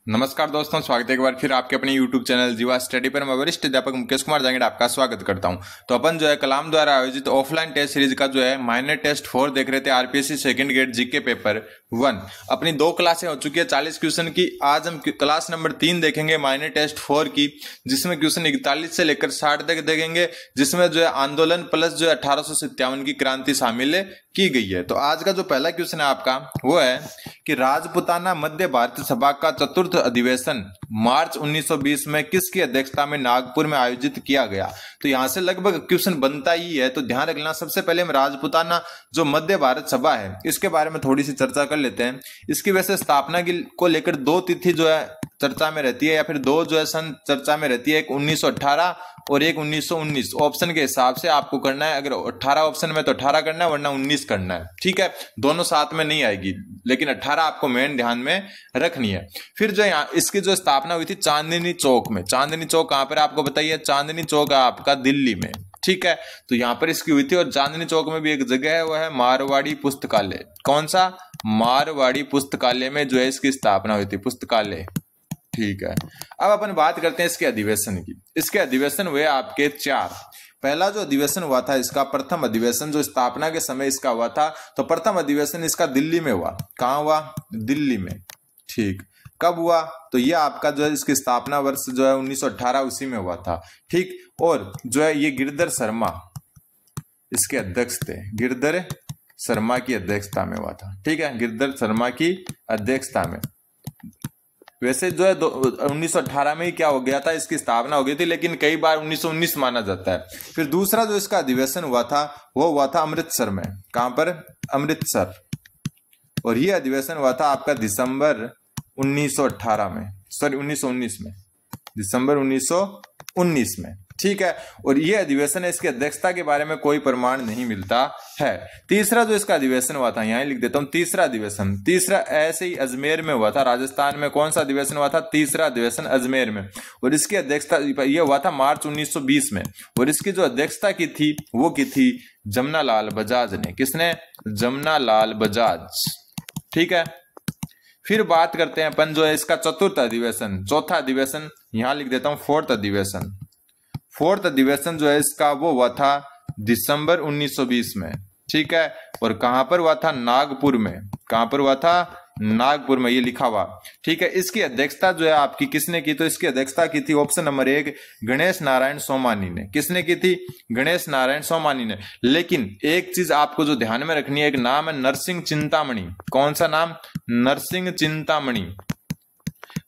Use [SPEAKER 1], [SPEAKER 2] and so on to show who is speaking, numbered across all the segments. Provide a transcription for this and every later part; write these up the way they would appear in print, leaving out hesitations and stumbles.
[SPEAKER 1] नमस्कार दोस्तों, स्वागत है एक बार फिर आपके अपने YouTube चैनल जीवा स्टडी पर। मैं वरिष्ठ अध्यापक मुकेश कुमार जांगड़ आपका स्वागत करता हूं। तो अपन जो है कलाम द्वारा आयोजित ऑफलाइन टेस्ट सीरीज का जो है माइनर टेस्ट 4 देख रहे थे। RPSC second grade GK paper 1 अपनी 2 क्लासें हो चुकी है 40 क्वेश्चन की। आज हम क्लास नंबर 3 देखेंगे माइनर टेस्ट 4 की, जिसमें क्वेश्चन 41 से लेकर 60 तक देखेंगे, जिसमें जो है आंदोलन प्लस जो है 1857 की क्रांति शामिल की गई है। तो आज का जो पहला क्वेश्चन है आपका वो है कि राजपुताना मध्य भारतीय सभा का चतुर्थ अधिवेशन मार्च 1920 में किसकी अध्यक्षता में नागपुर में आयोजित किया गया। तो यहां से लगभग क्वेश्चन बनता ही है, तो ध्यान रखना। सबसे पहले हम राजपुताना जो मध्य भारत सभा है इसके बारे में थोड़ी सी चर्चा कर लेते हैं। इसकी वैसे स्थापना को लेकर 2 तिथि जो है चर्चा में रहती है, या फिर 2 जो है सन चर्चा में रहती है, एक 1918 और एक 1919। ऑप्शन के हिसाब से आपको करना है। अगर 18 ऑप्शन में तो 18 करना है, वरना 19 करना है। ठीक है, दोनों साथ में नहीं आएगी, लेकिन 18 आपको मेन ध्यान में रखनी है। फिर जो यहाँ इसकी जो स्थापना हुई थी चांदनी चौक में। चांदनी चौक कहां पर आपको बताइए? चांदनी चौक आपका दिल्ली में। ठीक है, तो यहां पर इसकी हुई थी। और चांदनी चौक में भी एक जगह है, वह है मारवाड़ी पुस्तकालय। कौन सा? मारवाड़ी पुस्तकालय में जो है इसकी स्थापना हुई थी, पुस्तकालय। ठीक है, अब अपन बात करते हैं इसके अधिवेशन की। इसके अधिवेशन हुए आपके 4। पहला जो अधिवेशन हुआ था इसका, प्रथम अधिवेशन जो स्थापना के समय इसका हुआ था, तो प्रथम अधिवेशन इसका दिल्ली में हुआ। कहां हुआ? दिल्ली में। ठीक, कब हुआ? तो ये आपका जो है इसकी स्थापना वर्ष जो है 1918 उसी में हुआ था। ठीक, और जो है ये गिरधर शर्मा इसके अध्यक्ष थे। गिरधर शर्मा की अध्यक्षता में हुआ था। ठीक है, गिरधर शर्मा की अध्यक्षता में। वैसे जो है 1918 में ही क्या हो गया था, इसकी स्थापना हो गई थी, लेकिन कई बार 1919 माना जाता है। फिर दूसरा जो इसका अधिवेशन हुआ था वो हुआ था अमृतसर में। कहां पर? अमृतसर। और ये अधिवेशन हुआ था आपका दिसंबर 1918 में, सॉरी 1919 में, दिसंबर 1919 में। ठीक है, और ये अधिवेशन है, इसकी अध्यक्षता के बारे में कोई प्रमाण नहीं मिलता है। तीसरा जो इसका अधिवेशन हुआ था, यहां लिख देता हूं, तीसरा अधिवेशन। तीसरा ऐसे ही अजमेर में हुआ था, राजस्थान में। कौन सा अधिवेशन हुआ था? तीसरा अधिवेशन अजमेर में। और इसकी अध्यक्षता ये हुआ था मार्च 1920 में। और इसकी जो अध्यक्षता की थी वो की थी जमनालाल बजाज ने। किसने? जमनालाल बजाज। ठीक है, फिर बात करते हैं अपन जो है इसका चतुर्थ अधिवेशन, चौथा अधिवेशन। यहां लिख देता हूं फोर्थ अधिवेशन। फोर्थ अधिवेशन जो है इसका वो हुआ था दिसंबर 1920 में। ठीक है, और कहां पर हुआ था? नागपुर में। कहां पर हुआ था? नागपुर में, ये लिखा हुआ। ठीक है, इसकी अध्यक्षता जो है आपकी किसने की? तो इसकी अध्यक्षता की थी ऑप्शन नंबर 1 गणेश नारायण सोमानी ने। किसने की थी? गणेश नारायण सोमानी ने। लेकिन एक चीज आपको जो ध्यान में रखनी है, एक नाम है नरसिंह चिंतामणि। कौन सा नाम? नरसिंह चिंतामणि।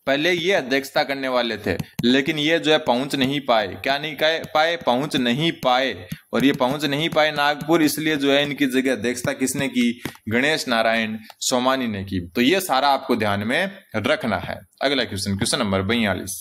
[SPEAKER 1] पहले ये अध्यक्षता करने वाले थे, लेकिन ये जो है पहुंच नहीं पाए। क्या नहीं पाए? पहुंच नहीं पाए। और ये पहुंच नहीं पाए नागपुर, इसलिए जो है इनकी जगह अध्यक्षता किसने की? गणेश नारायण सोमानी ने की। तो ये सारा आपको ध्यान में रखना है। अगला क्वेश्चन, क्वेश्चन नंबर 42,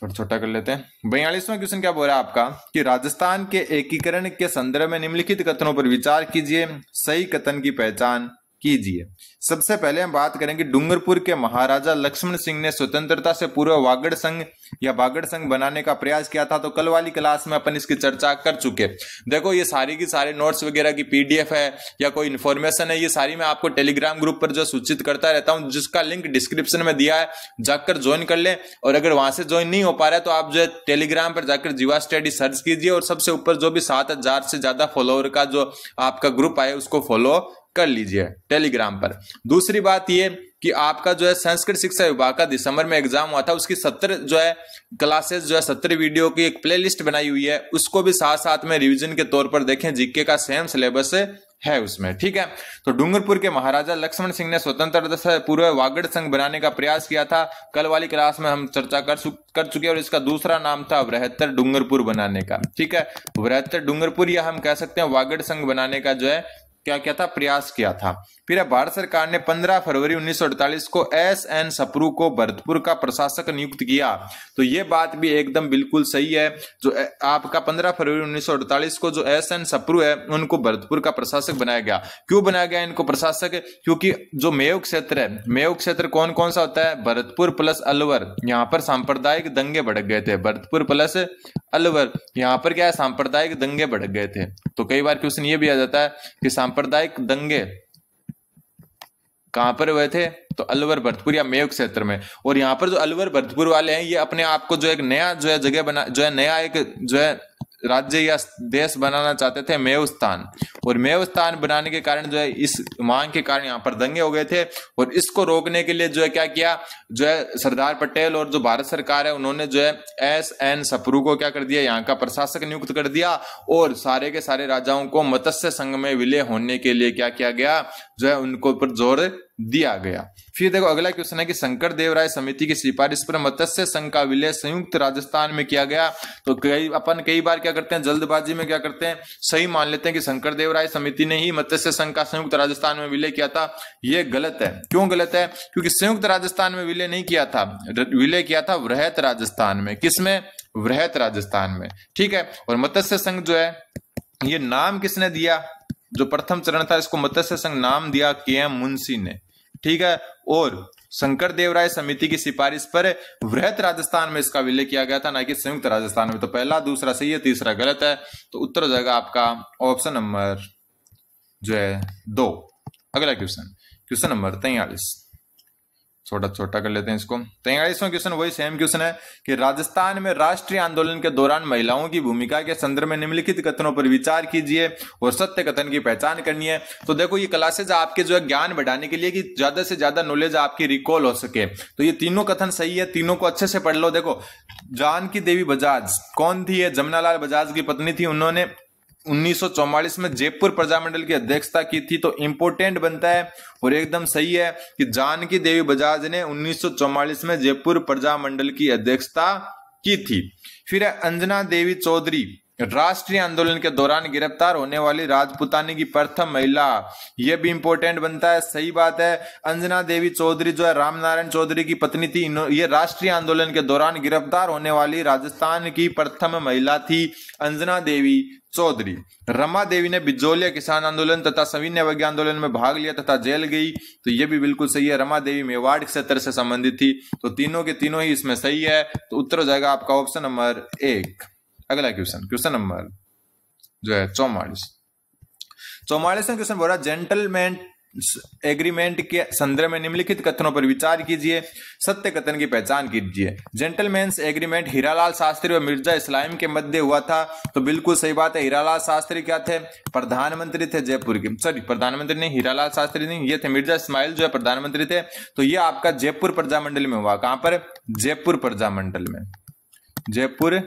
[SPEAKER 1] थोड़ा छोटा कर लेते हैं। 42वां क्वेश्चन क्या बोल रहा है आपका कि राजस्थान के एकीकरण के संदर्भ में निम्नलिखित कथनों पर विचार कीजिए, सही कथन की पहचान कीजिए। सबसे पहले हम बात करेंगे डूंगरपुर के महाराजा लक्ष्मण सिंह ने स्वतंत्रता से पूर्व वागड़ संघ या बागड़ संघ बनाने का प्रयास किया था। तो कल वाली क्लास में अपन इसकी चर्चा कर चुके। देखो ये सारी की सारे नोट्स वगैरह की पीडीएफ है या कोई इन्फॉर्मेशन है, ये सारी मैं आपको टेलीग्राम ग्रुप पर जो सूचित करता रहता हूं, जिसका लिंक डिस्क्रिप्शन में दिया है, जाकर ज्वाइन कर ले। और अगर वहां से ज्वाइन नहीं हो पा रहा है तो आप जो है टेलीग्राम पर जाकर जीवा स्टडी सर्च कीजिए, और सबसे ऊपर जो भी 7000 से ज्यादा फॉलोअर का जो आपका ग्रुप आए उसको फॉलो कर लीजिए टेलीग्राम पर। दूसरी बात ये कि आपका जो है संस्कृत शिक्षा विभाग का दिसंबर में एग्जाम हुआ था, उसकी 70 जो है क्लासेस जो है 70 वीडियो की एक प्लेलिस्ट बनाई हुई है, उसको भी साथ साथ में रिवीजन के तौर पर देखें। जीके का सेम सिलेबस है उसमें। ठीक है, तो डूंगरपुर के महाराजा लक्ष्मण सिंह ने स्वतंत्रता से पूर्व वागड़ संघ बनाने का प्रयास किया था। कल वाली क्लास में हम चर्चा कर चुके। और इसका दूसरा नाम था बृहत्तर डूंगरपुर बनाने का। ठीक है, बृहत्तर डूंगरपुर या हम कह सकते हैं वागड़ संघ बनाने का जो है क्या था, प्रयास किया था। फिर भारत सरकार ने 15 फरवरी 1948 को एस.एन. सप्रू को भरतपुर का प्रशासक नियुक्त किया। तो ये बात भी एकदम बिल्कुल सही है। जो आपका 15 फरवरी 1948 को जो एस.एन. सप्रू है उनको भरतपुर का प्रशासक बनाया गया। क्यों बनाया गया इनको प्रशासक? क्योंकि जो मेयो क्षेत्र है, मेयो क्षेत्र कौन कौन सा होता है? भरतपुर प्लस अलवर। यहाँ पर सांप्रदायिक दंगे भड़क गए थे। भरतपुर प्लस अलवर, यहाँ पर क्या है? सांप्रदायिक दंगे भड़क गए थे। तो कई बार क्वेश्चन ये भी आ जाता है कि सांप्रदायिक दंगे कहां पर हुए थे? तो अलवर भरतपुर या मेव क्षेत्र में। और यहाँ पर जो अलवर भरतपुर वाले हैं ये अपने आप को जो एक नया जो है जगह बना, जो है नया एक जो है राज्य या देश बनाना चाहते थे, मेवस्थान। और मेवस्थान बनाने के कारण जो है इस मांग के कारण यहाँ पर दंगे हो गए थे। और इसको रोकने के लिए जो है क्या किया, जो है सरदार पटेल और जो भारत सरकार है उन्होंने जो है एस.एन. सप्रू को क्या कर दिया, यहाँ का प्रशासक नियुक्त कर दिया। और सारे के सारे राजाओं को मत्स्य संघ में विलय होने के लिए क्या किया गया, जो है उनको ऊपर जोर दिया गया। फिर देखो अगला क्वेश्चन है कि शंकर देव राय समिति की सिफारिश पर मत्स्य संघ का विलय संयुक्त राजस्थान में किया गया। तो कई बार क्या करते हैं, जल्दबाजी में क्या करते हैं, सही मान लेते हैं कि शंकर देव राय समिति ने ही मत्स्य संघ का संयुक्त राजस्थान में विलय किया था। यह गलत है। क्यों गलत है? क्योंकि संयुक्त राजस्थान में विलय नहीं किया था, विलय किया था वृहत राजस्थान में। किसमें? वृहत राजस्थान में। ठीक है। और मत्स्य संघ जो है ये नाम किसने दिया, जो प्रथम चरण था इसको मत्स्य संघ नाम दिया के.एम. मुंशी ने। ठीक है। और शंकर देव राय समिति की सिफारिश पर वृहत राजस्थान में इसका विलय किया गया था, ना कि संयुक्त राजस्थान में। तो पहला दूसरा सही है, तीसरा गलत है। तो उत्तर हो जाएगा आपका ऑप्शन नंबर जो है 2। अगला क्वेश्चन नंबर 43, छोटा छोटा कर लेते हैं इसको। 43वां क्वेश्चन वही सेम क्वेश्चन है कि राजस्थान में राष्ट्रीय आंदोलन के दौरान महिलाओं की भूमिका के संदर्भ में निम्नलिखित कथनों पर विचार कीजिए और सत्य कथन की पहचान करनी है। तो देखो ये क्लासेज आपके जो है ज्ञान बढ़ाने के लिए कि ज्यादा से ज्यादा नॉलेज आपकी रिकॉल हो सके। तो ये तीनों कथन सही है, तीनों को अच्छे से पढ़ लो। देखो जानकी देवी बजाज कौन थी? ये जमनालाल बजाज की पत्नी थी। उन्होंने 1944 में जयपुर प्रजामंडल की अध्यक्षता की थी। तो इंपोर्टेंट बनता है और एकदम सही है कि जानकी देवी बजाज ने 1944 में जयपुर प्रजामंडल की अध्यक्षता की थी। फिर है अंजना देवी चौधरी, राष्ट्रीय आंदोलन के दौरान गिरफ्तार होने वाली राजपूतानी की प्रथम महिला। यह भी इंपॉर्टेंट बनता है, सही बात है। अंजना देवी चौधरी जो है रामनारायण चौधरी की पत्नी थी। ये राष्ट्रीय आंदोलन के दौरान गिरफ्तार होने वाली राजस्थान की प्रथम महिला थी, अंजना देवी चौधरी। रमा देवी ने बिजोलिया किसान आंदोलन तथा सविनय अवज्ञा आंदोलन में भाग लिया तथा जेल गई। तो यह भी बिल्कुल सही है। रमा देवी मेवाड़ क्षेत्र से संबंधित थी। तो तीनों के तीनों ही इसमें सही है। तो उत्तर हो जाएगा आपका ऑप्शन नंबर 1। अगला क्वेश्चन नंबर जो है 44वां क्वेश्चन बोल रहा जेंटलमैन एग्रीमेंट के संदर्भ में निम्नलिखित कथनों पर विचार कीजिए, सत्य कथन की पहचान कीजिए। जेंटलमैन्स एग्रीमेंट हीरालाल शास्त्री और मिर्जा इस्लाम के मध्य हुआ था। तो बिल्कुल सही बात है। हीरालाल शास्त्री क्या थे? प्रधानमंत्री थे जयपुर के। सॉरी, प्रधानमंत्री नहीं, हीरालाल शास्त्री नहीं, ये थे मिर्जा इस्माइल जो है प्रधानमंत्री थे। तो ये आपका जयपुर प्रजामंडल में हुआ। कहां पर? जयपुर प्रजामंडल में। जयपुर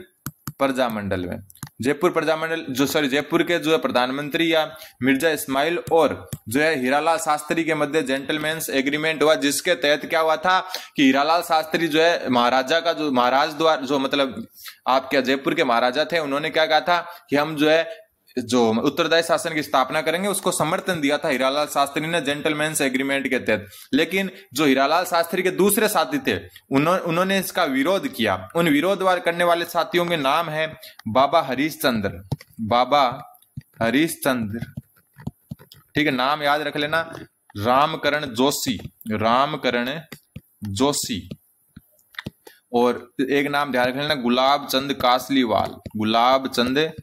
[SPEAKER 1] प्रजामंडल में। जयपुर प्रजामंडल जयपुर के जो है प्रधानमंत्री या मिर्जा इस्माइल और जो है हीरालाल शास्त्री के मध्य जेंटलमैन्स एग्रीमेंट हुआ, जिसके तहत क्या हुआ था कि हीरालाल शास्त्री जो है महाराजा का जो महाराज द्वारा जो मतलब आपके जयपुर के महाराजा थे, उन्होंने क्या कहा था कि हम जो है जो उत्तरदायी शासन की स्थापना करेंगे, उसको समर्थन दिया था हीरालाल शास्त्री ने जेंटलमैन्स एग्रीमेंट के तहत। लेकिन जो हीरालाल शास्त्री के दूसरे साथी थे उन्होंने इसका विरोध किया। उन विरोध करने वाले साथियों के नाम है बाबा हरीशचंद्र। बाबा हरीशचंद्र, ठीक है, नाम याद रख लेना। रामकरण जोशी, रामकरण जोशी। और एक नाम ध्यान रख लेना, गुलाब चंद कासलीवाल। गुलाब चंद।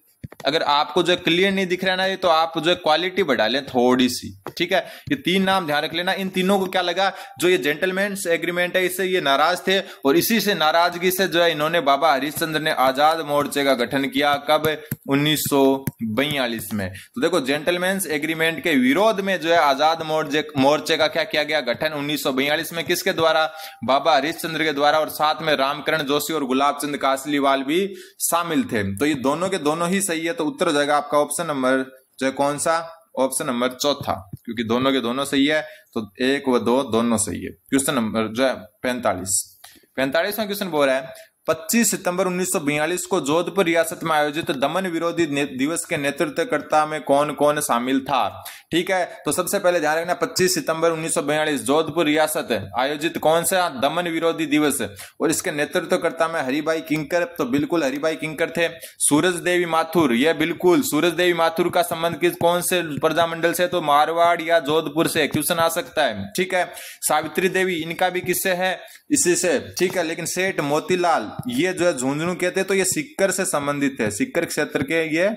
[SPEAKER 1] अगर आपको जो क्लियर नहीं दिख रहा है ना, तो आप जो क्वालिटी बढ़ा लें थोड़ी सी, ठीक है। ये तीन नाम ध्यान रख लेना। इन तीनों को क्या लगा, जो ये जेंटलमैन्स एग्रीमेंट है इससे ये नाराज थे और इसी से नाराजगी से जो है इन्होंने बाबा हरीशचंद्र ने आजाद मोर्चे का गठन किया। कब? 1942 में। तो देखो जेंटलमैन्स एग्रीमेंट के विरोध में जो है आजाद मोर्चे का क्या किया गया? गठन 1942 में। किसके द्वारा? बाबा हरीशचंद्र के द्वारा। और साथ में रामकरण जोशी और गुलाब चंद कासलीवाल भी शामिल थे। तो ये दोनों के दोनों ही सही है। तो उत्तर हो जाएगा आपका ऑप्शन नंबर जो है कौन सा? ऑप्शन नंबर 4, क्योंकि दोनों के दोनों सही है। तो 1 व 2 दोनों सही है। क्वेश्चन नंबर जो है 45वां क्वेश्चन बोल रहा है 25 सितंबर 1942 को जोधपुर रियासत में आयोजित दमन विरोधी दिवस के नेतृत्वकर्ता में कौन कौन शामिल था? ठीक है। तो सबसे पहले ध्यान रखना 25 सितंबर 1942 जोधपुर रियासत आयोजित कौन सा दमन विरोधी दिवस, और इसके नेतृत्वकर्ता में हरिभाई किंकर। तो बिल्कुल हरिभाई किंकर थे। सूरज देवी माथुर, यह बिल्कुल सूरज देवी माथुर का संबंध किस कौन से प्रजामंडल से? तो मारवाड़ या जोधपुर से। क्वेश्चन आ सकता है, ठीक है। सावित्री देवी, इनका भी किससे है? इसी से, ठीक है। लेकिन सेठ मोतीलाल ये जो है झुंझुनू के थे, तो ये सिक्कर से संबंधित है, सिक्कर क्षेत्र के ये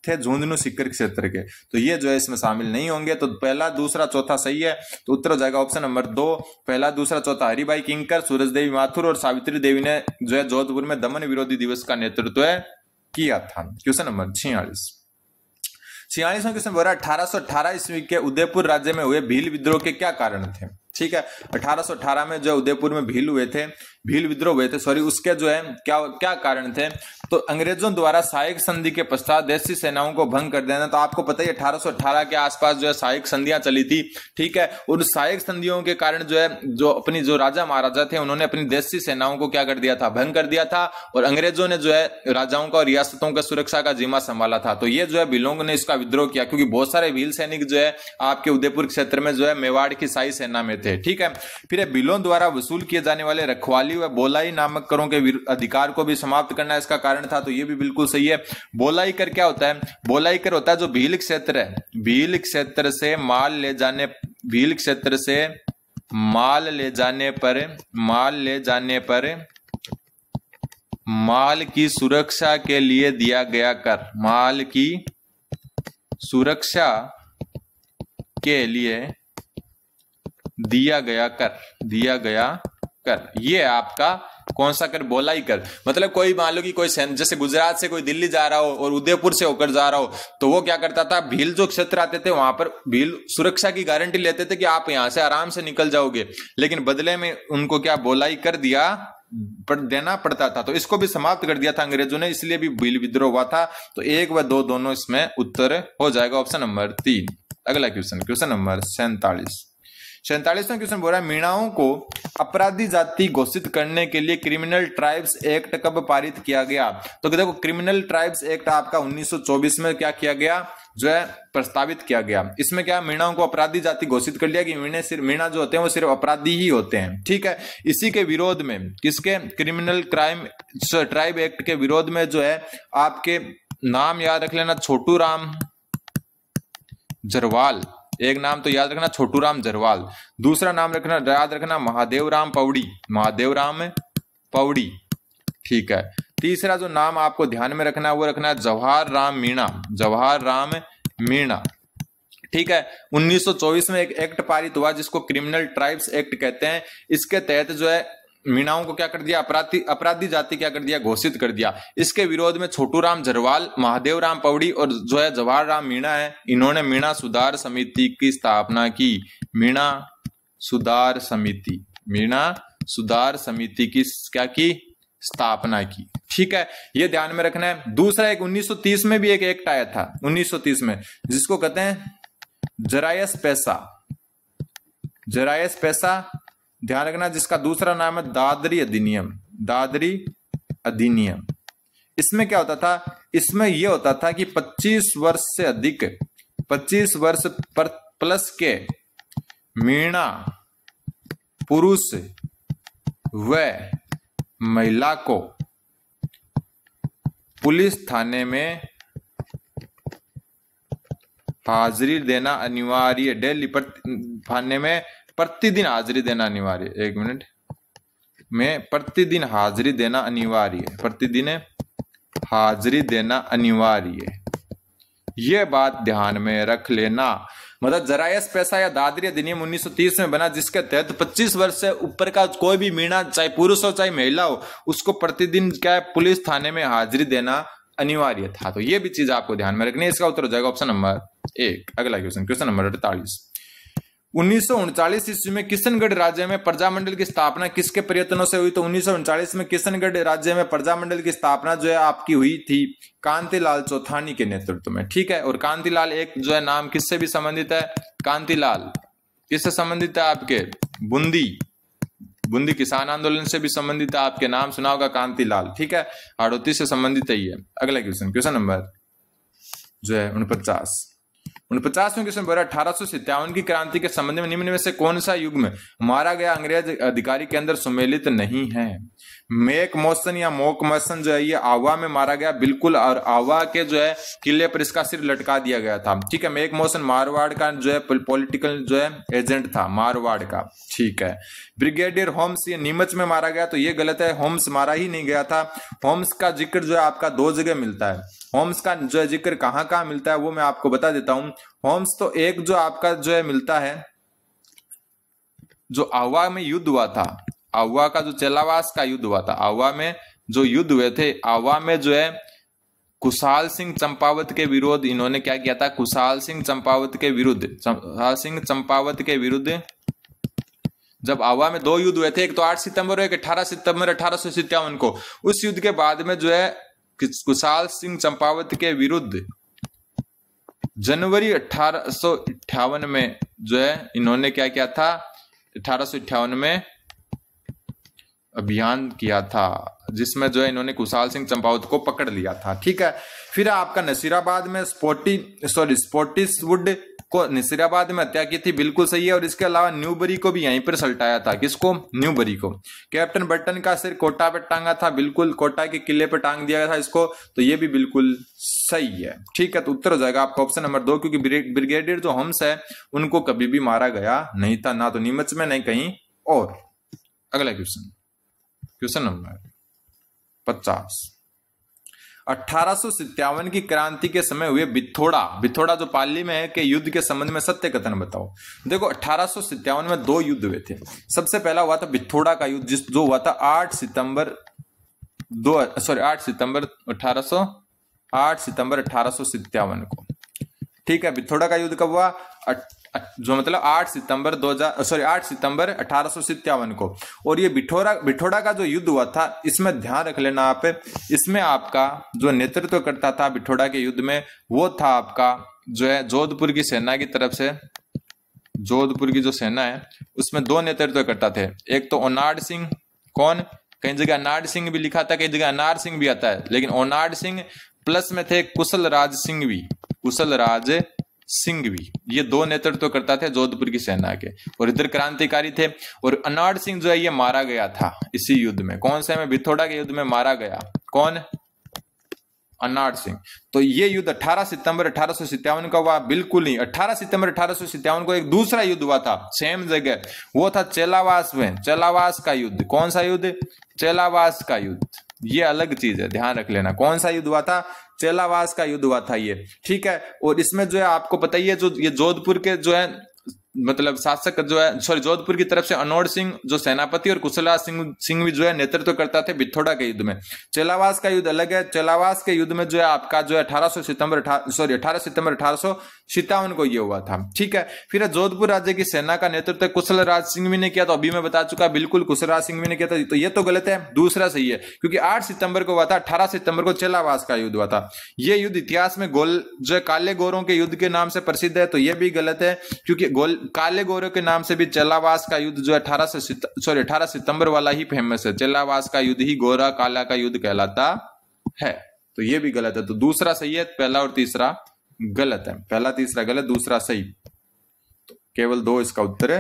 [SPEAKER 1] थे झुंझुनू सीकर क्षेत्र के, तो ये जो है इसमें शामिल नहीं होंगे। तो पहला दूसरा चौथा सही है, तो उत्तर हो जाएगा ऑप्शन नंबर 2, पहला दूसरा चौथा। हरिभाई किंकर, सूरज देवी माथुर और सावित्री देवी ने जो है जोधपुर में दमन विरोधी दिवस का नेतृत्व किया था। क्वेश्चन नंबर 46वां क्वेश्चन बोल रहा है 1818 ईस्वी के उदयपुर राज्य में हुए भील विद्रोह के क्या कारण थे। ठीक है, 1818 में जो उदयपुर में भील विद्रोह हुए थे, सॉरी, उसके जो है क्या कारण थे। तो अंग्रेजों द्वारा सहायक संधि के पश्चात देशी सेनाओं को भंग कर देना। तो आपको पता ही 1818 के आसपास जो है सहायक संधियां चली थी। ठीक है, और सहायक संधियों के कारण जो है जो राजा महाराजा थे उन्होंने अपनी देशी सेनाओं को क्या कर दिया था, भंग कर दिया था, और अंग्रेजों ने जो है राजाओं का और रियासतों का सुरक्षा का जिम्मा संभाला था। तो ये जो है भीलों ने इसका विद्रोह किया, क्योंकि बहुत सारे भील सैनिक जो है आपके उदयपुर क्षेत्र में जो है मेवाड़ की शाही सेना में थे। ठीक है, फिर भीलों द्वारा वसूल किए जाने वाले रखवाली व बोलाई नामक करों के अधिकार को भी समाप्त करना इसका कारण था। तो ये भी बिल्कुल सही है। बोलाई कर क्या होता है? बोलाई कर होता है जो भील क्षेत्र है, भील क्षेत्र से माल ले जाने पर माल की सुरक्षा के लिए दिया गया कर, माल की सुरक्षा के लिए दिया गया कर, ये आपका कौन सा कर? बोलाई कर। मतलब कोई मान लो कि कोई जैसे गुजरात से कोई दिल्ली जा रहा हो और उदयपुर से होकर जा रहा हो, तो वो क्या करता था, भील जो क्षेत्र आते थे वहां पर भील सुरक्षा की गारंटी लेते थे कि आप यहां से आराम से निकल जाओगे, लेकिन बदले में उनको क्या बोलाई कर देना पड़ता था। तो इसको भी समाप्त कर दिया था अंग्रेजों ने, इसलिए भी भील विद्रोह हुआ था। तो 1 व 2 दोनों इसमें उत्तर हो जाएगा ऑप्शन नंबर 3। अगला क्वेश्चन नंबर 47वां क्वेश्चन बोल रहा है मीणाओं को अपराधी जाति घोषित करने के लिए क्रिमिनल ट्राइब्स एक्ट कब पारित किया गया। तो देखो, क्रिमिनल ट्राइब्स एक्ट आपका 1924 में क्या किया गया, जो है प्रस्तावित किया गया। इसमें क्या मीणाओं को अपराधी जाति घोषित कर लिया कि मीणा जो होते हैं वो सिर्फ अपराधी ही होते हैं। ठीक है, इसी के विरोध में, किसके? क्रिमिनल ट्राइब एक्ट के विरोध में जो है आपके नाम याद रख लेना, छोटू राम जरवाल, एक नाम तो याद रखना छोटू राम जरवाल, दूसरा नाम याद रखना महादेव राम पौड़ी। ठीक है, तीसरा जो नाम आपको ध्यान में रखना है वो रखना है जवाहर राम मीणा। ठीक है, 1924 में एक एक्ट पारित हुआ जिसको क्रिमिनल ट्राइब्स एक्ट कहते हैं। इसके तहत जो है मीणाओं को क्या कर दिया, अपराधी जाति क्या कर दिया, घोषित कर दिया। इसके विरोध में छोटू राम जरवाल, महादेव राम पौड़ी और जो है जवाहर राम मीणा है, इन्होंने मीणा सुधार समिति की स्थापना की। मीणा सुधार समिति की क्या की? स्थापना की। ठीक है, ये ध्यान में रखना है। दूसरा एक 1930 में भी एक एक्ट आया था, 1930 में, जिसको कहते हैं जरायस पैसा, ध्यान रखना, जिसका दूसरा नाम है दादरी अधिनियम। इसमें क्या होता था? इसमें यह होता था कि 25 वर्ष से अधिक, 25 वर्ष प्लस के मीणा पुरुष व महिला को पुलिस थाने में हाजिरी देना अनिवार्य, डेली थाने में प्रतिदिन हाजिरी देना अनिवार्य, 1 मिनट में प्रतिदिन हाजिरी देना अनिवार्य, ये बात ध्यान में रख लेना। मतलब जरायस पैसा या दादरी अधिनियम 1930 में बना, जिसके तहत 25 वर्ष से ऊपर का कोई भी मीणा, चाहे पुरुष हो चाहे महिला हो, उसको प्रतिदिन क्या है, पुलिस थाने में हाजिरी देना अनिवार्य था। तो ये भी चीज आपको ध्यान में रखनी है। इसका उत्तर हो जाएगा ऑप्शन नंबर 1। अगला क्वेश्चन नंबर 48। 1939 ईस्वी में किशनगढ़ राज्य में प्रजामंडल की स्थापना किसके प्रयत्नों से हुई। तो 1939 में किशनगढ़ राज्य में प्रजामंडल की स्थापना जो है आपकी हुई थी कांतिलाल चौथानी के नेतृत्व में। ठीक है, और कांतिलाल एक जो है नाम किससे भी संबंधित है, कांतिलाल किससे संबंधित है, आपके बूंदी किसान आंदोलन से भी संबंधित है। आपके नाम सुना होगा कांतिलाल। ठीक है, हाड़ौती से संबंधित ही है। अगला क्वेश्चन नंबर जो है 49वें क्वेश्चन बोल रहा है 1857 की क्रांति के संबंध में निम्न में से कौन सा युग्म मारा गया अंग्रेज अधिकारी के अंदर सुमेलित नहीं है। मेक मोशन या मोक मोशन जो है ये आवा में मारा गया बिल्कुल, और आवा के जो है किले पर इसका सिर लटका दिया गया था। ठीक है, मेक मोशन मारवाड़ का जो है पॉलिटिकल जो है एजेंट था मारवाड़ का। ठीक है, ब्रिगेडियर होम्स ये नीमच में मारा गया, तो ये गलत है, होम्स मारा ही नहीं गया था। होम्स का जिक्र जो है आपका दो जगह मिलता है। होम्स का जो है जिक्र कहाँ कहाँ मिलता है वो मैं आपको बता देता हूं। होम्स तो एक जो आपका जो है मिलता है, जो आवा में युद्ध हुआ था, आवा का जो चेलावास का युद्ध हुआ था, आवा में जो युद्ध हुए थे, आवा में जो है कुशाल सिंह चंपावत के विरुद्ध इन्होंने क्या किया था, कुशाल सिंह चंपावत के विरुद्ध जब आवा में दो युद्ध हुए थे, एक तो 8 सितंबर और एक 18 सितंबर 1857 को। उस युद्ध के बाद में जो है कुशाल सिंह चंपावत के विरुद्ध जनवरी 1858 में जो है इन्होंने क्या किया था, 1858 में अभियान किया था, जिसमें जो है इन्होंने कुशाल सिंह चंपावत को पकड़ लिया था। ठीक है, फिर आपका नसीराबाद में स्पोर्टिसवुड को नसीराबाद में हत्या की थी, बिल्कुल सही है। और इसके अलावा न्यूबरी को भी यहीं पर सल्टाया था, किसको, न्यूबरी को। कैप्टन बर्टन का सिर कोटा पे टांगा था, बिल्कुल कोटा के किले पे टांग दिया गया था इसको, तो ये भी बिल्कुल सही है। ठीक है, तो उत्तर हो जाएगा आपका ऑप्शन नंबर 2, क्योंकि ब्रिगेडियर जो होम्स है उनको कभी भी मारा गया नहीं था, ना तो नीमच में नहीं कहीं और। अगला क्वेश्चन नंबर 50। 1857 की क्रांति के समय हुए बिथोड़ा जो पाली में है के युद्ध के संबंध में सत्य कथन बताओ। देखो 1857 में दो युद्ध हुए थे। सबसे पहला हुआ था बिथोड़ा का युद्ध, जो हुआ था 8 सितंबर 1857 को। ठीक है, बिथोड़ा का युद्ध कब हुआ, जो मतलब 8 सितंबर 1857 को। और ये बिठोड़ा का जो युद्ध हुआ था, इसमें ध्यान रख लेना आप, इसमें आपका जो नेतृत्व करता था बिठोड़ा के युद्ध में, वो था आपका जो है जोधपुर की सेना की तरफ से। जोधपुर की जो सेना है उसमें दो नेतृत्व करता थे, एक तो ओनाड सिंह, कौन, कई जगह अनाड सिंह भी लिखा था, कई जगह अनार सिंह भी आता है, लेकिन ओनाड सिंह प्लस में थे कुशल राज सिंह भी। ये दो नेतृत्व करता थे जोधपुर की सेना के, और इधर क्रांतिकारी थे। और अनाड़ सिंह जो है ये मारा गया था इसी युद्ध में। कौन से में, बिथोड़ा के युद्ध में मारा गया, कौन, अनाड़ सिंह। तो ये युद्ध 18 सितंबर 1857 का हुआ, बिल्कुल नहीं। 18 सितंबर 1857 को एक दूसरा युद्ध हुआ था सेम जगह, वो था चेलावास में, चेलावास का युद्ध। कौन सा युद्ध, चेलावास का युद्ध, ये अलग चीज है, ध्यान रख लेना। कौन सा युद्ध हुआ था, चेलावास का युद्ध हुआ था ये। ठीक है, और इसमें जो है आपको पता ही है, जो ये जोधपुर के जो है मतलब शासक जो है, जोधपुर की तरफ से अनोड सिंह जो सेनापति और कुशलराज सिंह भी जो है नेतृत्व करता थे बिथोड़ा के युद्ध में। चेलावास का युद्ध अलग है। चेलावास के युद्ध में जो है आपका जो है 18 सितंबर 1857 को ये हुआ था। ठीक है, फिर जोधपुर राज्य की सेना का नेतृत्व कुशलराज सिंह ने किया, तो अभी मैं बता चुका, बिल्कुल कुशलराज सिंह ने किया था, तो ये तो गलत है, दूसरा सही है, क्योंकि 8 सितंबर को हुआ था, 18 सितंबर को चेलावास का युद्ध हुआ था। ये युद्ध इतिहास में जो है काले गोरों के युद्ध के नाम से प्रसिद्ध है, तो ये भी गलत है, क्योंकि काले गोरों के नाम से भी चेलावास का युद्ध जो है 18 सितंबर वाला ही फेमस है। चेलावास का युद्ध ही गोरा काला का युद्ध कहलाता है, तो ये भी गलत है। तो दूसरा सही है, पहला और तीसरा गलत है। पहला तीसरा गलत, दूसरा सही, तो केवल 2 इसका उत्तर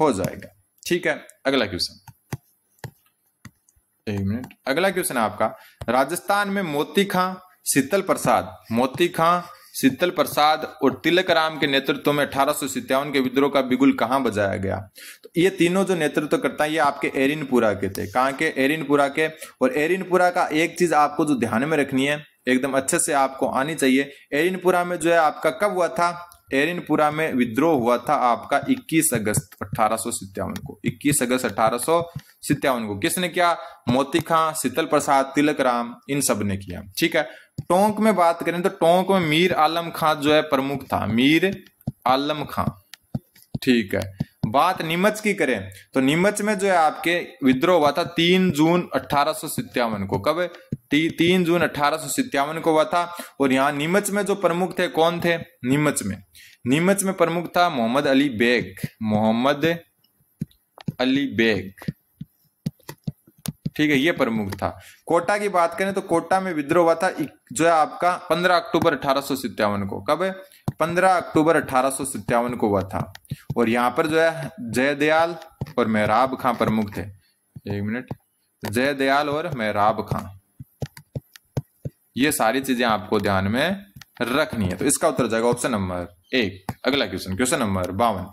[SPEAKER 1] हो जाएगा। ठीक है, अगला क्वेश्चन, एक मिनट। अगला क्वेश्चन है आपका, राजस्थान में मोती खां, शीतल प्रसाद और तिलक राम के नेतृत्व में 1857 के विद्रोह का बिगुल कहां बजाया गया। तो ये तीनों जो नेतृत्व करता है ये आपके एरिनपुरा के थे। कहां के, एरिनपुरा के। और एरिनपुरा का एक चीज आपको जो ध्यान में रखनी है, एकदम अच्छे से आपको आनी चाहिए, एरिनपुरा में जो है आपका कब हुआ था, एरिनपुरा में विद्रोह हुआ था आपका 21 अगस्त 1857 को। 21 अगस्त 1857 को किसने किया, मोती खां, शीतल प्रसाद, तिलक राम, इन सब ने किया। ठीक है, टोंक में बात करें तो टोंक में मीर आलम खां जो है प्रमुख था, मीर आलम खां। ठीक है, बात नीमच की करें तो नीमच में जो है आपके विद्रोह हुआ था 3 जून 1857 को। कब, 3 जून 1857 को हुआ था। और यहाँ नीमच में जो प्रमुख थे कौन थे, नीमच में प्रमुख था मोहम्मद अली बेग। ठीक है, ये प्रमुख था। कोटा की बात करें तो कोटा में विद्रोह हुआ था जो है आपका 15 अक्टूबर 1857 को। कब, 15 अक्टूबर 1857 को हुआ था। और यहाँ पर जो है जयदयाल और मेहराब खां प्रमुख थे। एक मिनट, जयदयाल और मेहराब खां। ये सारी चीजें आपको ध्यान में रखनी है। तो इसका उत्तर हो जाएगा ऑप्शन नंबर 1। अगला क्वेश्चन, क्वेश्चन नंबर 52।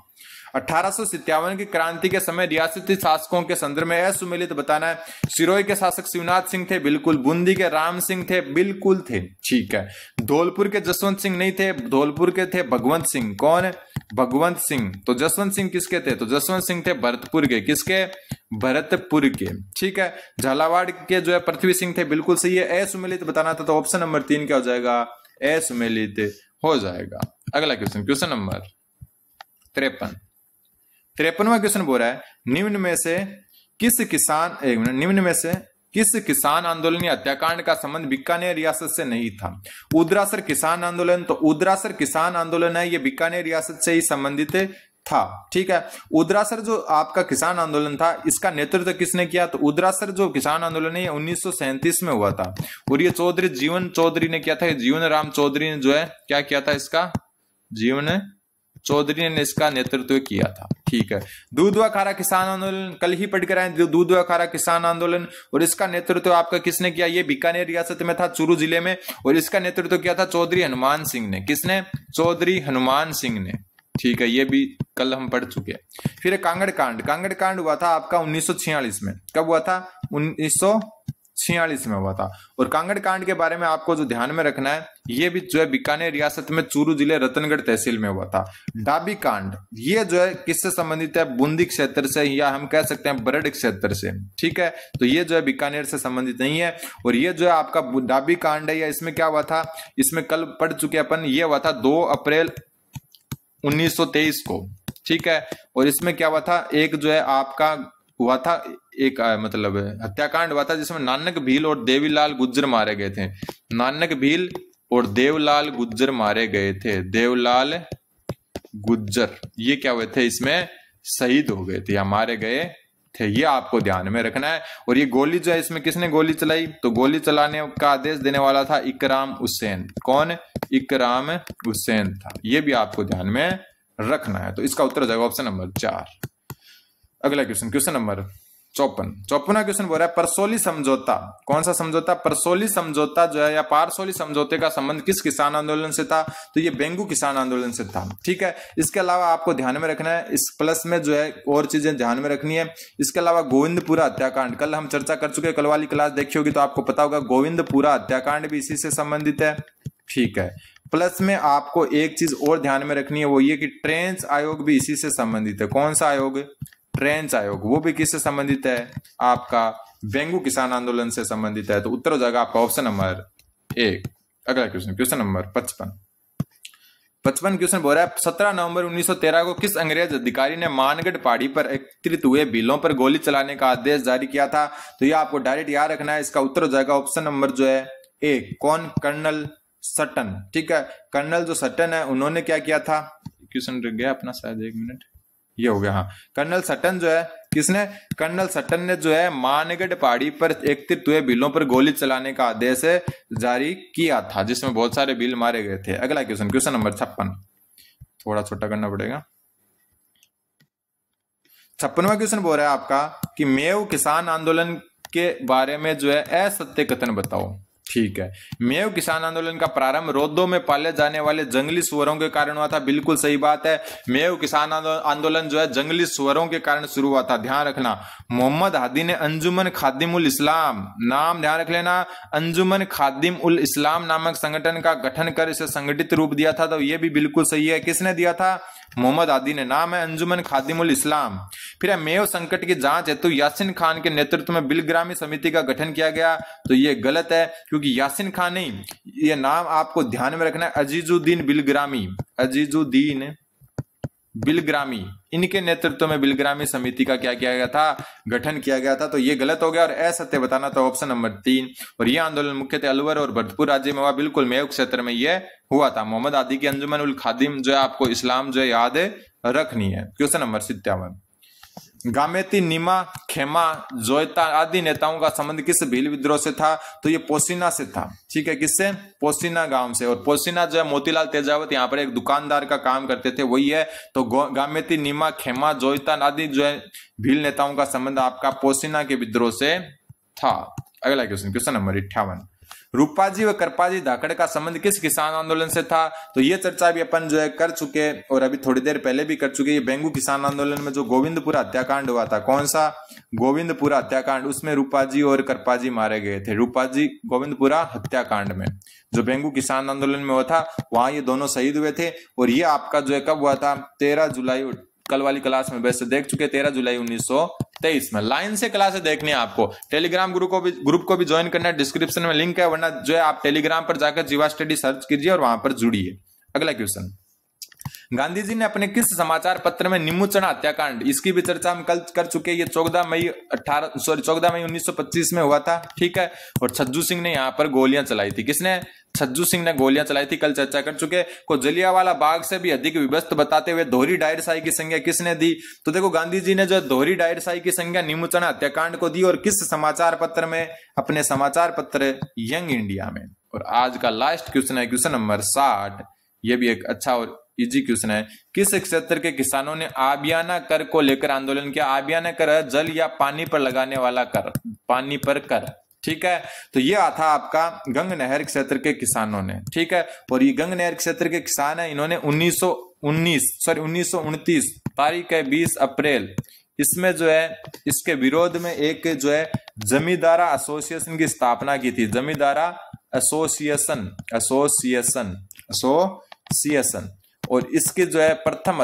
[SPEAKER 1] 1857 की क्रांति के समय रियासती शासकों के संदर्भ में असुमेलित बताना है। सिरोही के शासक शिवनाथ सिंह थे, बिल्कुल। बूंदी के राम सिंह थे, बिल्कुल थे, ठीक है। धौलपुर के जसवंत सिंह नहीं थे, धौलपुर के थे भगवंत सिंह। कौन? भगवंत सिंह। तो जसवंत सिंह किसके थे? तो जसवंत सिंह थे भरतपुर के। किसके? भरतपुर के, ठीक है। झालावाड़ के जो है पृथ्वी सिंह थे, बिल्कुल सही है। असुमेलित बताना था, तो ऑप्शन नंबर 3 क्या हो जाएगा? असुमेलित हो जाएगा। अगला क्वेश्चन, क्वेश्चन नंबर 53। 53वां क्वेश्चन बोल रहा है, निम्न में से किस किसान आंदोलन या हत्याकांड का संबंध बीकानेर रियासत से नहीं था? उदरासर किसान आंदोलन। तो उदरासर किसान आंदोलन है, ये बीकानेर रियासत से ही संबंधित था, ठीक है। उदरासर जो आपका किसान आंदोलन था, इसका नेतृत्व किसने किया? तो उदरासर जो किसान आंदोलन है, ये 1937 में हुआ था और ये चौधरी जीवन चौधरी ने किया था। जीवन राम चौधरी ने जो है क्या किया था? इसका जीवन चौधरी ने इसका नेतृत्व किया था, ठीक है। दूधवा खारा किसान आंदोलन कल ही पढ़ कर आए, दूधवा खारा किसान आंदोलन, और इसका नेतृत्व आपका किसने किया? ये बीकानेर रियासत में था, चूरू जिले में, और इसका नेतृत्व किया था चौधरी हनुमान सिंह ने। किसने? चौधरी हनुमान सिंह ने, ठीक है। ये भी कल हम पढ़ चुके हैं। फिर कांगड़ कांड। कांगड़ कांड हुआ था आपका 1946 में। कब हुआ था? 1946 में हुआ था। और कांगड़ कांड के बारे में आपको जो ध्यान में रखना है, ये भी जो है बीकानेर रियासत में चूरू जिले रतनगढ़ तहसील में हुआ था। डाबी कांड, ये जो है किससे संबंधित है? बूंदी क्षेत्र से, या हम कह सकते हैं बरड क्षेत्र से, ठीक है। तो ये जो है बीकानेर से संबंधित नहीं है। और ये जो है आपका डाबी कांड है, या इसमें क्या हुआ था? इसमें कल पढ़ चुके अपन। ये हुआ था 2 अप्रैल 1923 को, ठीक है। और इसमें क्या हुआ था? एक जो है आपका हुआ था, एक मतलब हत्याकांड हुआ था जिसमें नानक भील और देवीलाल गुज्जर मारे गए थे। नानक भील और देवलाल गुज्जर मारे गए थे। देवलाल गुज्जर ये क्या हुए थे? इसमें शहीद हो गए थे या मारे गए थे। ये आपको ध्यान में रखना है। और ये गोली जो है, इसमें किसने गोली चलाई? तो गोली चलाने का आदेश देने वाला था इकराम हुसैन। कौन? इकराम हुसैन था। ये भी आपको ध्यान में रखना है। तो इसका उत्तर हो जाएगा ऑप्शन नंबर 4। अगला क्वेश्चन, क्वेश्चन नंबर 54। 54वां क्वेश्चन बोल रहा है, परसोली समझौता। कौन सा समझौता? परसोली समझौता जो है, या पारसोली समझौते का संबंध किस किसान आंदोलन से था? तो ये बेंगू किसान आंदोलन से था, ठीक है। इसके अलावा आपको ध्यान में रखना है, इस प्लस में जो है और चीजें ध्यान में रखनी है। इसके अलावा गोविंदपुरा हत्याकांड कल हम चर्चा कर चुके हैं, कल वाली क्लास देखी होगी तो आपको पता होगा। गोविंदपुरा हत्याकांड भी इसी से संबंधित है, ठीक है। प्लस में आपको एक चीज और ध्यान में रखनी है, वो ये कि ट्रेंच आयोग भी इसी से संबंधित है। कौन सा आयोग? ट्रेंच आयोग। वो भी किससे संबंधित है? आपका बेंगू किसान आंदोलन से संबंधित है। तो उत्तर हो जाएगा आपका ऑप्शन नंबर 1। अगला क्वेश्चन, क्वेश्चन नंबर 55। 55 क्वेश्चन बोल रहा है, 17 नवंबर 1913 को किस अंग्रेज अधिकारी ने मानगढ़ पहाड़ी पर एकत्रित हुए भीलों पर गोली चलाने का आदेश जारी किया था? तो ये आपको डायरेक्ट याद रखना है। इसका उत्तर हो जाएगा ऑप्शन नंबर जो है 1। कौन? कर्नल सटन, ठीक है। कर्नल जो सटन है, उन्होंने क्या किया था? क्वेश्चन रह गया अपना शायद, 1 मिनट, ये हो गया। हाँ, कर्नल सटन जो है, किसने? कर्नल सटन ने जो है मानगढ़ पहाड़ी पर एकत्रित हुए भीलों पर गोली चलाने का आदेश जारी किया था, जिसमें बहुत सारे भील मारे गए थे। अगला क्वेश्चन, क्वेश्चन नंबर 56। थोड़ा छोटा करना पड़ेगा। 56वां क्वेश्चन बोल रहा है आपका कि मेव किसान आंदोलन के बारे में जो है असत्य कथन बताओ, ठीक है। मेव किसान आंदोलन का प्रारंभ रौदों में पाले जाने वाले जंगली सुअरों के कारण हुआ था। बिल्कुल सही बात है। मेव किसान आंदोलन जो है जंगली सुअरों के कारण शुरू हुआ था। ध्यान रखना, मोहम्मद हादी ने अंजुमन खादिम उल इस्लाम, नाम ध्यान रख लेना, अंजुमन खादिम उल इस्लाम नामक संगठन का गठन कर इसे संगठित रूप दिया था। तो ये भी बिल्कुल सही है। किसने दिया था? मोहम्मद हादी ने। नाम है अंजुमन खादिम उल इस्लाम। फिर मेव संकट की जांच हेतु यासीन खान के नेतृत्व में बिलग्रामी समिति का गठन किया गया। तो ये गलत है, क्योंकि यासीन खान नहीं, ये नाम आपको ध्यान में रखना है, अजीजुद्दीन बिलग्रामी। अजीजुद्दीन बिलग्रामी, इनके नेतृत्व में बिलग्रामी समिति का क्या किया गया था? गठन किया गया था। तो ये गलत हो गया और असत्य बताना था ऑप्शन नंबर 3। और यह आंदोलन मुख्यतः अलवर और भरतपुर राज्य में हुआ। बिल्कुल मेव क्षेत्र में यह हुआ था। मोहम्मद आदि की अंजुमन उल खादिम जो है आपको इस्लाम जो है याद रखनी है। Question number 57। गामेती, नीमा, खेमा, जोयता आदि नेताओं का संबंध किस भील विद्रोह से था? तो ये पोसीना से था, ठीक है। किससे? पोसीना गांव से। और पोसीना जो है मोतीलाल तेजावत यहाँ पर एक दुकानदार का काम करते थे, वही है। तो गामेती, नीमा, खेमा, जोयता आदि जो है भील नेताओं का संबंध आपका पोसीना के विद्रोह से था। अगला क्वेश्चन, क्वेश्चन नंबर 58, रूपाजी व करपाजी धाकड़ का संबंध किस किसान आंदोलन से था? तो ये चर्चा भी अपन जो है कर चुके और अभी थोड़ी देर पहले भी कर चुके। ये बेंगू किसान आंदोलन में जो गोविंदपुरा हत्याकांड हुआ था, कौन सा? गोविंदपुरा हत्याकांड, उसमें रूपाजी और करपाजी मारे गए थे। रूपाजी गोविंदपुरा हत्याकांड में जो बेंगू किसान आंदोलन में हुआ था, वहां ये दोनों शहीद हुए थे। और ये आपका जो है कब हुआ था? 13 जुलाई, कल वाली क्लास में वैसे देख चुके, 13 जुलाई 1923 में। लाइन से क्लासें देखनी है आपको। टेलीग्राम ग्रुप को भी ज्वाइन करना है, डिस्क्रिप्शन में लिंक है, वरना जो है आप टेलीग्राम पर जाकर जीवा स्टडी सर्च कीजिए और वहां पर जुड़िए। अगला क्वेश्चन, गांधी जी ने अपने किस समाचार पत्र में निमुचना हत्याकांड, इसकी भी चर्चा हम कल कर चुके। ये 14 मई 1925 में हुआ था, ठीक है। और छज्जू सिंह ने यहाँ पर गोलियां चलाई थी। किसने? छज्जू सिंह ने गोलियां चलाई थी, कल चर्चा कर चुके। को जलियांवाला बाग से भी अधिक विभस्त बताते हुए दोहरी डायर शाही की संज्ञा किसने दी? तो देखो, गांधी जी ने जो दोहरी डायर शाही की संज्ञा निमुचना हत्याकांड को दी, और किस समाचार पत्र में? अपने समाचार पत्र यंग इंडिया में। और आज का लास्ट क्वेश्चन है क्वेश्चन नंबर 60। ये भी एक अच्छा और इजी क्वेश्चन है। किस क्षेत्र के किसानों ने आबियाना कर को लेकर आंदोलन किया? आबियाना कर जल या पानी पर लगाने वाला कर, पानी पर कर, ठीक है। तो ये था आपका गंग नहर क्षेत्र के किसानों ने, ठीक है। और ये गंग नहर क्षेत्र के किसान है, इन्होंने 1929 तारीख है 20 अप्रैल, इसमें जो है इसके विरोध में एक जो है जमींदारा एसोसिएशन की स्थापना की थी। जमींदारा एसोसिएशन, और इसके जो है प्रथम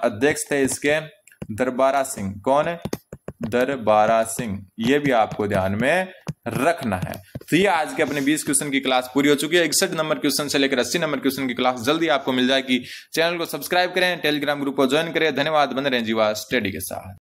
[SPEAKER 1] अध्यक्ष थे इसके दरबारा सिंह। कौन है? दरबारा सिंह। ये भी आपको ध्यान में रखना है। तो ये आज के अपने 20 क्वेश्चन की क्लास पूरी हो चुकी है। 61 नंबर क्वेश्चन से लेकर 80 नंबर क्वेश्चन की क्लास जल्दी आपको मिल जाएगी। चैनल को सब्सक्राइब करें, टेलीग्राम ग्रुप को ज्वाइन करें। धन्यवाद। बने रहें जीवा स्टडी के साथ।